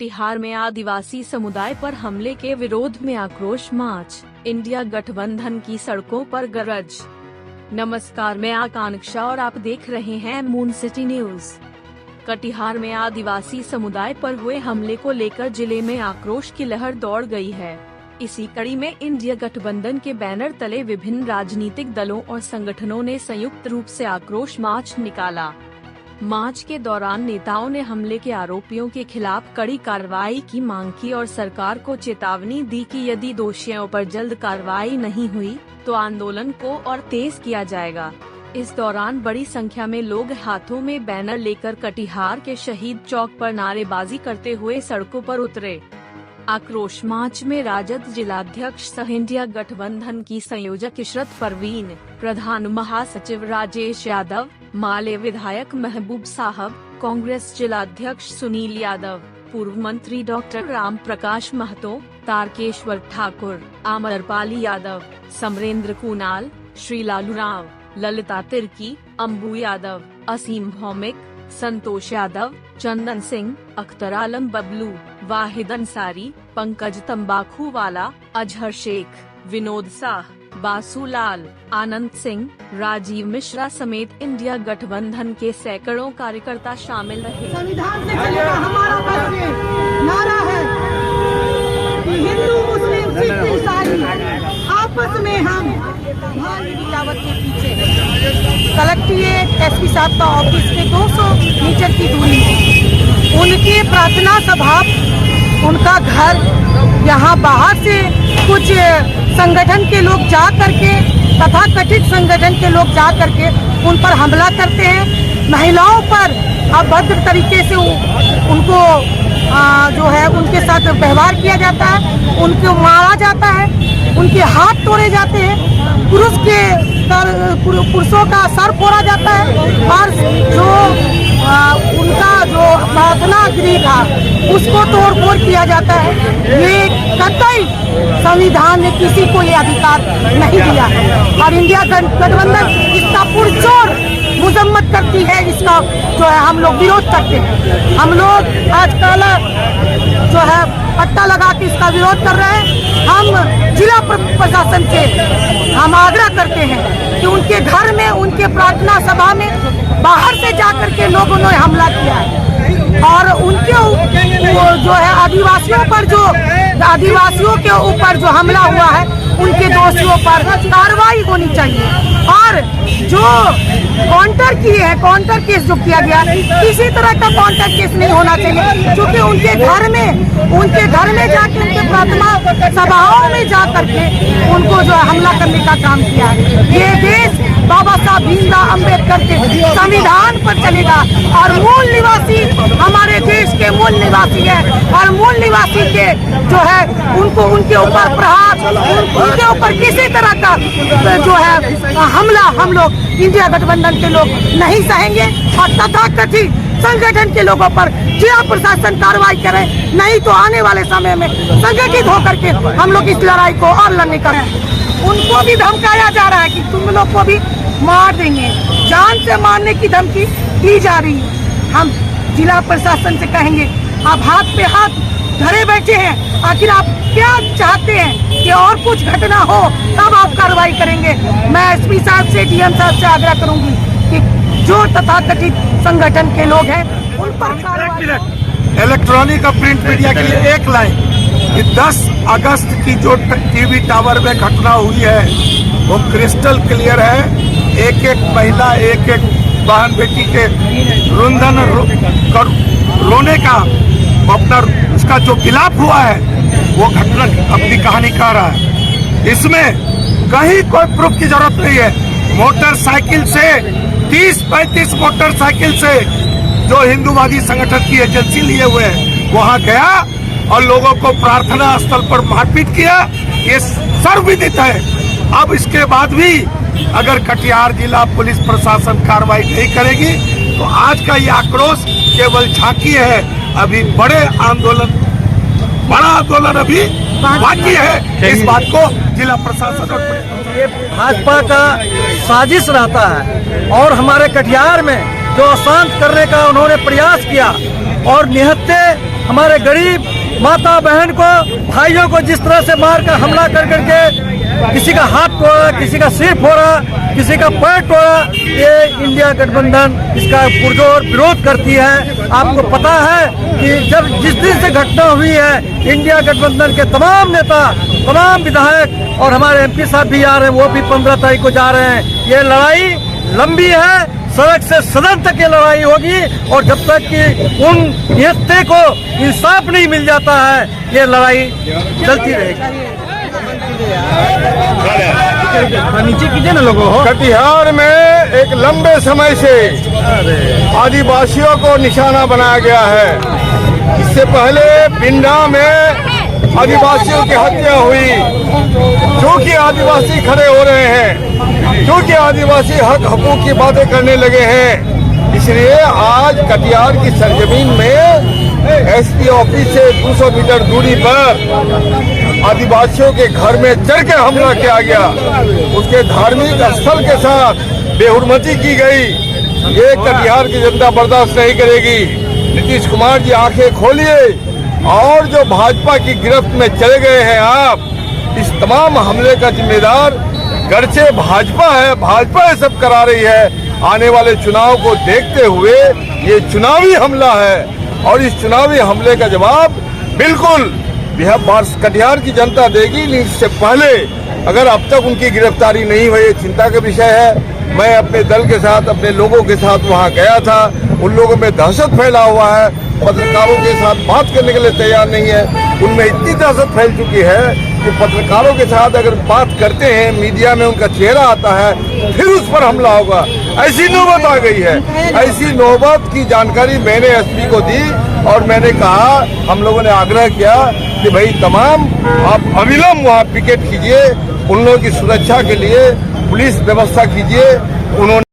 कटिहार में आदिवासी समुदाय पर हमले के विरोध में आक्रोश मार्च, इंडिया गठबंधन की सड़कों पर गरज। नमस्कार, मैं आकांक्षा और आप देख रहे हैं मून सिटी न्यूज। कटिहार में आदिवासी समुदाय पर हुए हमले को लेकर जिले में आक्रोश की लहर दौड़ गई है। इसी कड़ी में इंडिया गठबंधन के बैनर तले विभिन्न राजनीतिक दलों और संगठनों ने संयुक्त रूप से आक्रोश मार्च निकाला। मार्च के दौरान नेताओं ने हमले के आरोपियों के खिलाफ कड़ी कार्रवाई की मांग की और सरकार को चेतावनी दी कि यदि दोषियों पर जल्द कार्रवाई नहीं हुई तो आंदोलन को और तेज किया जाएगा। इस दौरान बड़ी संख्या में लोग हाथों में बैनर लेकर कटिहार के शहीद चौक पर नारेबाजी करते हुए सड़कों पर उतरे। आक्रोश मार्च में राजद जिलाध्यक्ष सह इंडिया गठबंधन की संयोजक इशरत परवीन, प्रधान महासचिव राजेश यादव, माले विधायक महबूब साहब, कांग्रेस जिलाध्यक्ष सुनील यादव, पूर्व मंत्री डॉक्टर राम प्रकाश महतो, तारकेश्वर ठाकुर, अमरपाली यादव, समरेंद्र कुणाल, श्री लालू राव, ललिता तिर्की, अम्बू यादव, असीम भौमिक, संतोष यादव, चंदन सिंह, अख्तर आलम बबलू, वाहिद अंसारी, पंकज तंबाकू वाला, अजहर शेख, विनोद साह, बासूलाल, आनंद सिंह, राजीव मिश्रा समेत इंडिया गठबंधन के सैकड़ों कार्यकर्ता शामिल रहे। संविधान से चलेगा हमारा नारा है कि हिंदू मुस्लिम सिख ईसाई आपस में हम मिलावट के पीछे। कलेक्ट्रेट एसपी साहब का ऑफिस के 200 मीटर की दूरी में उनकी प्रार्थना सभा, उनका घर, यहाँ बाहर से कुछ संगठन के लोग जा करके, तथा कथित संगठन के लोग जा करके उन पर हमला करते हैं। महिलाओं पर अभद्र तरीके से उनको जो है उनके साथ व्यवहार किया जाता है, उनको मारा जाता है, उनके हाथ तोड़े जाते हैं, पुरुषों का सर फोड़ा जाता है और जो उनका जो प्रार्थना गृह था उसको तोड़ फोड़ किया जाता है। ये कतई संविधान ने किसी को ये अधिकार नहीं दिया है और इंडिया गठबंधन इसका पुरजोर मजम्मत करती है। इसका जो है हम लोग विरोध करते हैं। हम लोग आज काला जो है पट्टा लगा के इसका विरोध कर रहे हैं। हम जिला प्रशासन से हम आग्रह करते हैं कि उनके घर में, उनके प्रार्थना सभा में बाहर से जाकर के लोगों ने हमला किया है और उनके जो है आदिवासियों के ऊपर जो हमला हुआ है उनके दोषियों पर कार्रवाई होनी चाहिए। और जो काउंटर किए हैं, काउंटर केस जो किया गया, किसी तरह का काउंटर केस नहीं होना चाहिए, क्योंकि उनके घर में जाके उनके प्रार्थना सभाओं में जा करके उनको जो हमला करने का काम किया है। ये देश बाबा साहब भीमराव अम्बेडकर के संविधान पर चलेगा और मूल निवासी हमारे देश के मूल निवासी है और मूल निवासी के जो है उनको उनके ऊपर प्रहार, उनके ऊपर किसी तरह का जो है हमला हम लोग इंडिया गठबंधन के लोग नहीं सहेंगे और तथाकथित संगठन के लोगों पर जिला प्रशासन कार्रवाई करे, नहीं तो आने वाले समय में संगठित होकर के हम लोग इस लड़ाई को और लड़ने का उनको भी धमकाया जा रहा है कि तुम लोग को भी मार देंगे, जान से मारने की धमकी दी जा रही है। हम जिला प्रशासन से कहेंगे, आप हाथ पे हाथ धरे बैठे हैं, आखिर आप क्या चाहते हैं कि और कुछ घटना हो तब आप कार्रवाई करेंगे। मैं एसपी साहब से, डीएम साहब से आग्रह करूंगी कि जो तथाकथित संगठन के लोग हैं उन पर इलेक्ट्रॉनिक और प्रिंट मीडिया के लिए एक लाइन कि 10 अगस्त की जो टीवी टावर में घटना हुई है वो क्रिस्टल क्लियर है। एक एक महिला, एक एक बहन बेटी के रुंधन रोने का अपना उसका जो विलाप हुआ है वो घटना अपनी कहानी कह रहा है। इसमें कहीं कोई प्रूफ की जरूरत नहीं है। मोटरसाइकिल से 30-35 मोटरसाइकिल से जो हिंदूवादी संगठन की एजेंसी लिए हुए हैं वहां गया और लोगों को प्रार्थना स्थल पर मारपीट किया। ये सर्वविदित है। अब इसके बाद भी अगर कटिहार जिला पुलिस प्रशासन कार्रवाई नहीं करेगी तो आज का ये आक्रोश केवल झांकी है। अभी बड़ा आंदोलन अभी बाकी है। इस बात को जिला प्रशासन और ये भाजपा का साजिश रहता है और हमारे कटिहार में जो अशांत करने का उन्होंने प्रयास किया और निहत्थे हमारे गरीब माता बहन को, भाइयों को जिस तरह से मार कर हमला कर करके किसी का हाथ तोड़ा, किसी का सिर फोड़ा, किसी का पैर तोड़ा, ये इंडिया गठबंधन इसका पुरजोर विरोध करती है। आपको पता है कि जब जिस दिन से घटना हुई है, इंडिया गठबंधन के तमाम नेता, तमाम विधायक और हमारे एमपी साहब भी आ रहे हैं, वो भी 15 तारीख को जा रहे हैं। ये लड़ाई लंबी है, सड़क से सदन तक ये लड़ाई होगी और जब तक कि उन निहत्थे को इंसाफ नहीं मिल जाता है, ये लड़ाई चलती रहेगी। नीचे कीजिए ना लोगों। कटिहार में एक लंबे समय से आदिवासियों को निशाना बनाया गया है। इससे पहले पिंडा में आदिवासियों की हत्या हुई, क्योंकि आदिवासी खड़े हो रहे हैं, क्योंकि आदिवासी हक हकूक की बातें करने लगे हैं। इसलिए आज कटिहार की सरजमीन में एसपी ऑफिस से 200 मीटर दूरी पर आदिवासियों के घर में चढ़ के हमला किया गया, उसके धार्मिक स्थल के साथ बेहुरमती की गई। ये कटिहार की जनता बर्दाश्त नहीं करेगी। नीतीश कुमार जी आंखें खोलिए और जो भाजपा की गिरफ्त में चले गए हैं आप, इस तमाम हमले का जिम्मेदार गरचे भाजपा है, भाजपा ये सब करा रही है। आने वाले चुनाव को देखते हुए ये चुनावी हमला है और इस चुनावी हमले का जवाब बिल्कुल कटिहार की जनता देगी। इससे पहले अगर अब तक उनकी गिरफ्तारी नहीं हुई, चिंता का विषय है। मैं अपने दल के साथ, अपने लोगों के साथ वहां गया था, उन लोगों में दहशत फैला हुआ है, पत्रकारों के साथ बात करने के लिए तैयार नहीं है। उनमें इतनी दहशत फैल चुकी है कि पत्रकारों के साथ अगर बात करते हैं, मीडिया में उनका चेहरा आता है, फिर उस पर हमला होगा। ऐसी नौबत आ गई है। ऐसी नौबत की जानकारी मैंने एसपी को दी और मैंने कहा, हम लोगों ने आग्रह किया कि भाई तमाम आप अविलंब वहाँ पिकेट कीजिए, उन लोगों की सुरक्षा के लिए पुलिस व्यवस्था कीजिए। उन्होंने